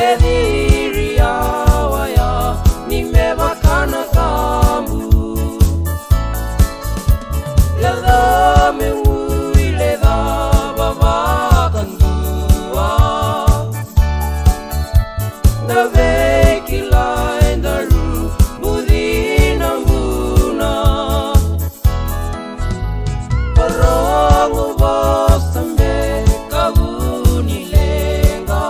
Ediria waya nimebakana kambu Lada menguile da babakandua Na vekila endaru budina mbuna Parangu basambe kabuni lenga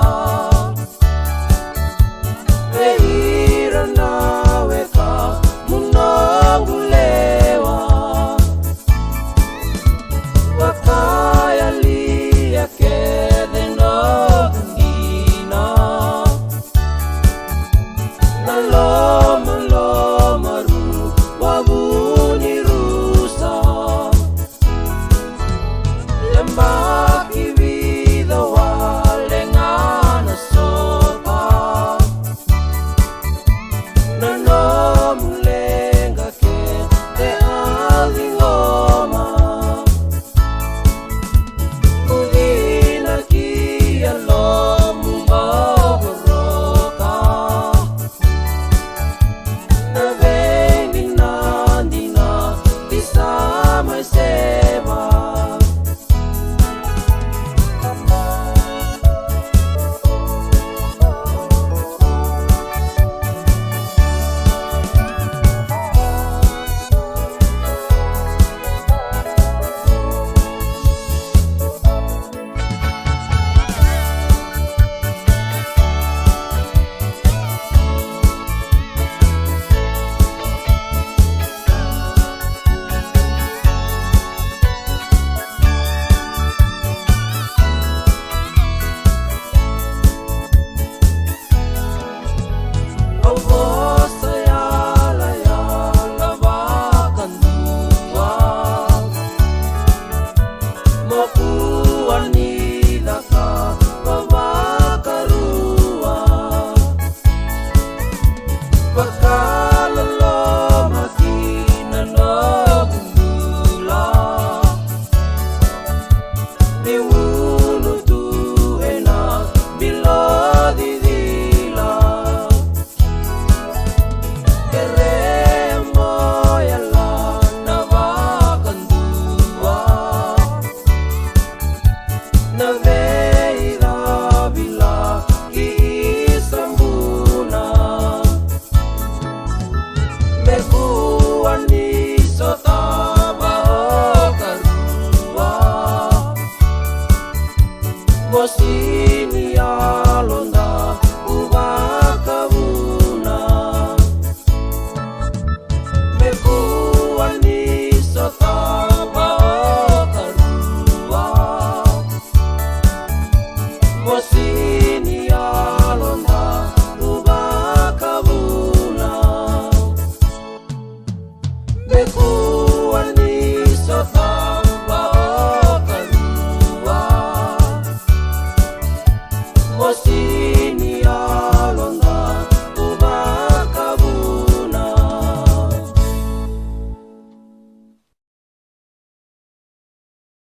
Veira nawe ka munangulewa Wakaya liya kede ndogina Na loma loma ru wabuni rusa Lembaki vida walengana sopa Na nomulenga ke te alingoma Kudina kia lomu mbogoroka Na vengi nandina disama sema Bosini alonda ubakabuna Mekuwa ni sotaba okarua Bosini alonda ubakabuna Mekuwa ni sotaba okarua Bosini